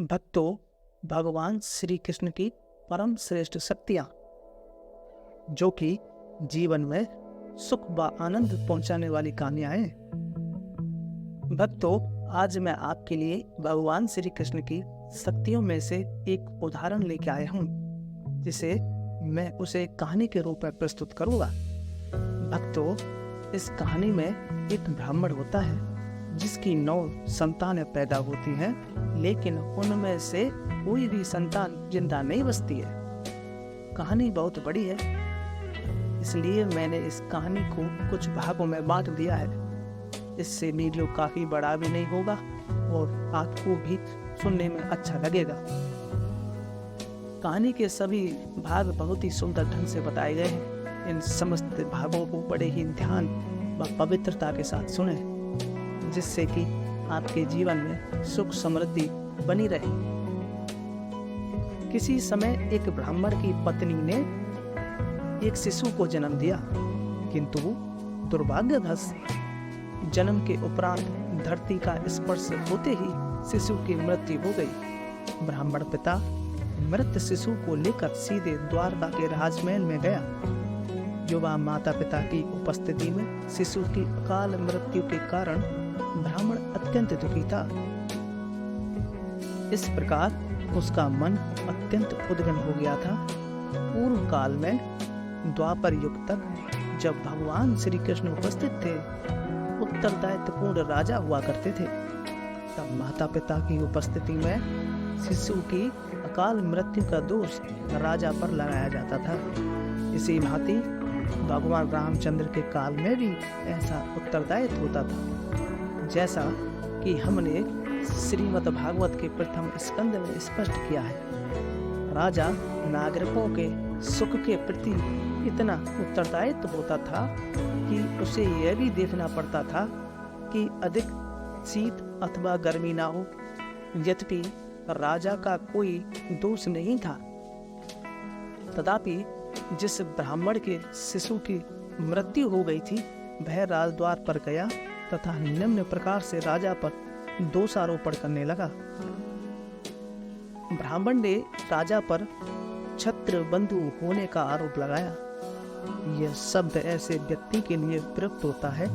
भक्तों, भगवान श्री कृष्ण की परम श्रेष्ठ शक्तियाँ जो कि जीवन में सुख व आनंद पहुंचाने वाली कहानियाँ हैं। भक्तों, आज मैं आपके लिए भगवान श्री कृष्ण की शक्तियों में से एक उदाहरण लेके आया हूँ, जिसे मैं उसे कहानी के रूप में प्रस्तुत करूँगा। भक्तों, इस कहानी में एक ब्राह्मण होता है जिसकी 9 संतानें पैदा होती हैं, लेकिन उनमें से कोई भी संतान जिंदा नहीं बचती है। कहानी बहुत बड़ी है, इसलिए मैंने इस कहानी को कुछ भागों में बांट दिया है। इससे वीडियो काफ़ी बड़ा भी नहीं होगा और आपको भी सुनने में अच्छा लगेगा। कहानी के सभी भाग बहुत ही सुंदर ढंग से बताए गए हैं। इन समस्त भागों को बड़े ही ध्यान व पवित्रता के साथ सुने, जिससे कि आपके जीवन में सुख समृद्धि बनी रहे। किसी समय एक ब्राह्मण की पत्नी ने एक शिशु को जन्म दिया, किंतु दुर्भाग्यवश जन्म के उपरांत धरती का स्पर्श होते ही शिशु की मृत्यु हो गई। ब्राह्मण पिता मृत शिशु को लेकर सीधे द्वारका के राजमहल में गया। युवा माता पिता की उपस्थिति में शिशु की अकाल मृत्यु के कारण ब्राह्मण अत्यंत दुखी था। इस प्रकार उसका मन अत्यंत उद्विग्न हो गया था। पूर्व काल में द्वापर युग तक जब भगवान श्री कृष्ण उपस्थित थे, उत्तरदायित्वपूर्ण राजा हुआ करते थे। तब माता पिता की उपस्थिति में शिशु की अकाल मृत्यु का दोष राजा पर लगाया जाता था। इसी भांति भगवान रामचंद्र के काल में भी ऐसा उत्तरदायित्व होता था, जैसा कि हमने श्रीमद् भागवत के प्रथम स्कंद में स्पष्ट किया है। राजा नागरिकों के सुख के प्रति इतना उत्तरदायित्व होता था कि उसे यह भी देखना पड़ता था कि अधिक शीत अथवा गर्मी ना हो। यद्यपि राजा का कोई दोष नहीं था, तथापि जिस ब्राह्मण के शिशु की मृत्यु हो गई थी, वह राजद्वार पर गया तथा निम्न प्रकार से राजा पर दोषारोपण करने लगा। ब्राह्मण ने राजा पर छत्र बंधु होने का आरोप लगाया। यह शब्द ऐसे व्यक्ति के लिए प्रयुक्त होता है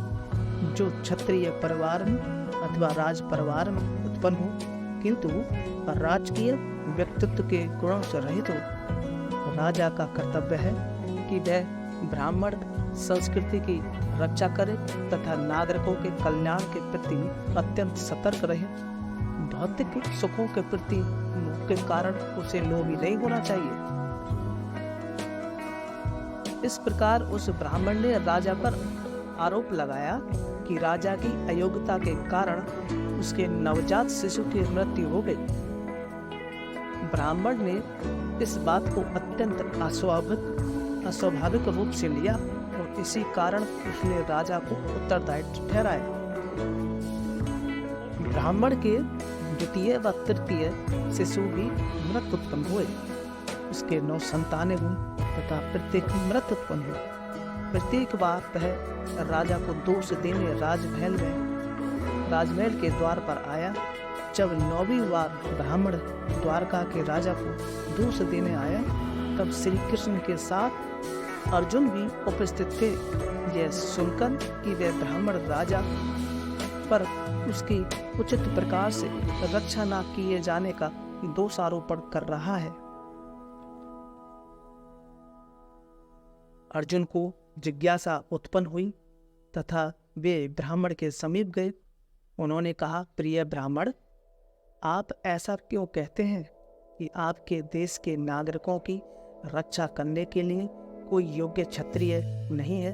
जो क्षत्रिय परिवार में अथवा राज परिवार में उत्पन्न हो, किंतु राजकीय व्यक्तित्व के गुणों से रहित हो। राजा का कर्तव्य है कि वह ब्राह्मण संस्कृति की रक्षा करे तथा नागरिकों के कल्याण के प्रति अत्यंत सतर्क रहे। भौतिक सुखों के प्रति के कारण उसे लोभी नहीं होना चाहिए। इस प्रकार उस ब्राह्मण ने राजा पर आरोप लगाया कि राजा की अयोग्यता के कारण उसके नवजात शिशु की मृत्यु हो गई। ब्राह्मण ने इस बात को अत्यंत अस्वाभाविक रूप से लिया और इसी कारण उसने राजा को उत्तरदायी ठहराया। ब्राह्मण के द्वितीय व तृतीय शिशु भी मृत उत्पन्न हुए। उसके 9 संतानें हुई तथा प्रत्येक मृत उत्पन्न हुई। प्रत्येक बार वह राजा को दोष देने राजमहल के द्वार पर आया। जब 9वीं बार ब्राह्मण द्वारका के राजा को दोष देने आया, तब श्री कृष्ण के साथ अर्जुन भी उपस्थित थे। यह सुनकर कि वह ब्राह्मण राजा पर उसकी उचित प्रकार से रक्षा न किए जाने का दोषारोपण कर रहा है, अर्जुन को जिज्ञासा उत्पन्न हुई तथा वे ब्राह्मण के समीप गए। उन्होंने कहा, प्रिय ब्राह्मण, आप ऐसा क्यों कहते हैं कि आपके देश के नागरिकों की रक्षा करने के लिए कोई योग्य क्षत्रिय नहीं है?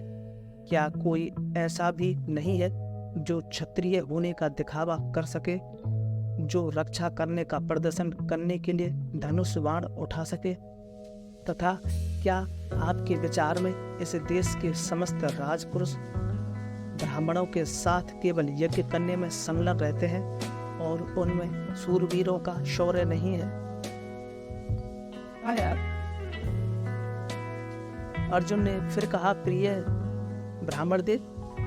क्या कोई ऐसा भी नहीं है जो क्षत्रिय होने का दिखावा कर सके, जो रक्षा करने का प्रदर्शन करने के लिए धनुष बाण उठा सके? तथा क्या आपके विचार में इस देश के समस्त राजपुरुष ब्राह्मणों के साथ केवल यज्ञ करने में संलग्न रहते हैं और उनमें शूरवीरों का शौर्य नहीं है? अर्जुन ने फिर कहा, प्रिय ब्राह्मण देव,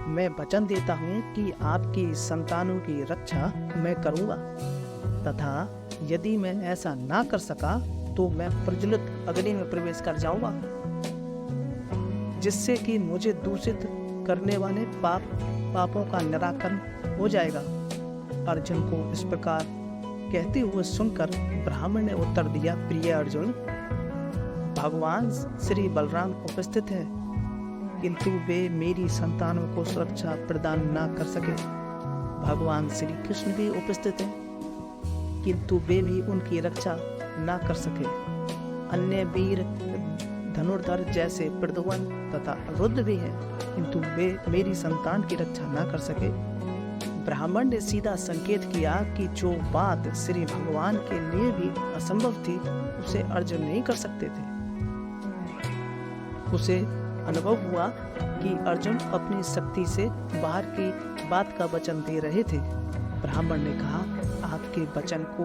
मैं वचन देता हूँ कि आपकी संतानों की रक्षा मैं करूँगा तथा यदि मैं ऐसा ना कर सका तो मैं प्रज्वलित अग्नि में प्रवेश कर जाऊंगा, जिससे कि मुझे दूषित करने वाले पापों का निराकरण हो जाएगा। अर्जुन को इस प्रकार कहते हुए सुनकर ब्राह्मण ने उत्तर दिया, प्रिय अर्जुन, भगवान श्री बलराम उपस्थित है, किंतु वे मेरी संतानों को सुरक्षा प्रदान न कर सके। भगवान श्री कृष्ण भी उपस्थित हैं, किंतु वे भी उनकी रक्षा न कर सके। अन्य वीर धनुर्धर जैसे प्रद्युम्न तथा रुद्र भी हैं, किंतु वे मेरी संतान की रक्षा न कर सके। ब्राह्मण ने सीधा संकेत किया कि जो बात श्री भगवान के लिए भी असंभव थी, उसे अर्जुन नहीं कर सकते थे। उसे अनुभव हुआ कि अर्जुन अपनी शक्ति से बाहर की बात का वचन दे रहे थे। ब्राह्मण ने कहा, आपके वचन को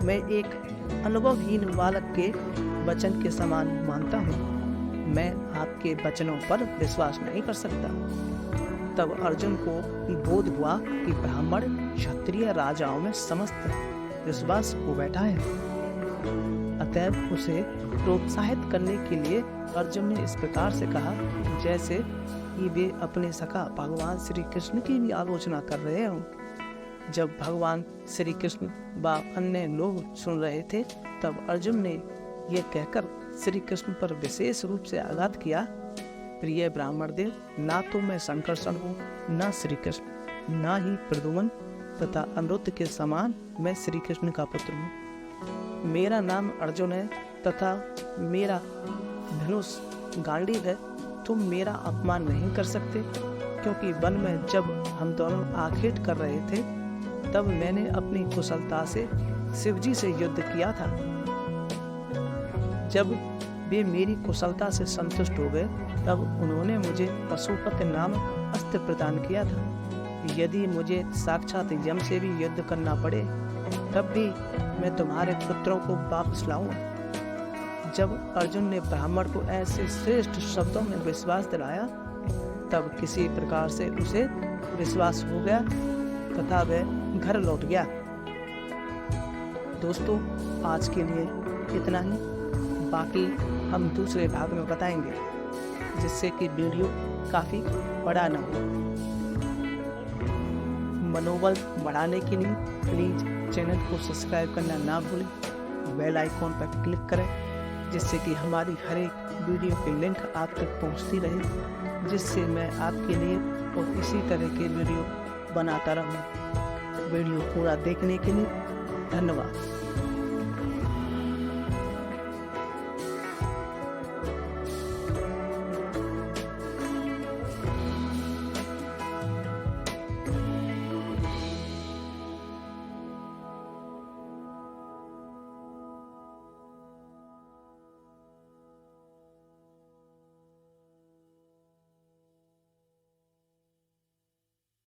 मैं एक अनुभवहीन बालक के वचन के समान मानता हूँ। मैं आपके वचनों पर विश्वास नहीं कर सकता। तब अर्जुन को बोध हुआ कि ब्राह्मण क्षत्रिय राजाओं में समस्त विश्वास हो बैठा है। अतएव उसे प्रोत्साहित करने के लिए अर्जुन ने इस प्रकार से कहा जैसे कि वे अपने सखा भगवान श्री कृष्ण की भी आलोचना कर रहे हों। जब भगवान श्री कृष्ण व अन्य लोग सुन रहे थे, तब अर्जुन ने यह कहकर श्री कृष्ण पर विशेष रूप से आघात किया, प्रिय ब्राह्मण देव, ना तो मैं संकर्षण हूँ, ना श्री कृष्ण, ना ही प्रद्युम्न तथा अनिरुद्ध के समान मैं श्री कृष्ण का पुत्र हूँ। मेरा नाम अर्जुन है तथा मेरा धनुष गांडीव है। तुम मेरा अपमान नहीं कर सकते, क्योंकि वन में जब हम दोनों आखेट कर रहे थे, तब मैंने अपनी कुशलता से शिवजी से युद्ध किया था। जब वे मेरी कुशलता से संतुष्ट हो गए, तब उन्होंने मुझे पशुपति नामक अस्त्र प्रदान किया था। यदि मुझे साक्षात यम से भी युद्ध करना पड़े, तब भी मैं तुम्हारे पुत्रों को वापस लाऊंगा। जब अर्जुन ने ब्राह्मण को ऐसे श्रेष्ठ शब्दों में विश्वास दिलाया, तब किसी प्रकार से उसे विश्वास हो गया तथा वह घर लौट गया। दोस्तों, आज के लिए इतना ही। बाकी हम दूसरे भाग में बताएंगे, जिससे कि वीडियो काफ़ी बड़ा न हो। मनोबल बढ़ाने के लिए प्लीज़ चैनल को सब्सक्राइब करना ना भूलें, बेल आइकॉन पर क्लिक करें, जिससे कि हमारी हर एक वीडियो की लिंक आप तक पहुंचती रहे, जिससे मैं आपके लिए और इसी तरह के वीडियो बनाता रहूं। वीडियो पूरा देखने के लिए धन्यवाद।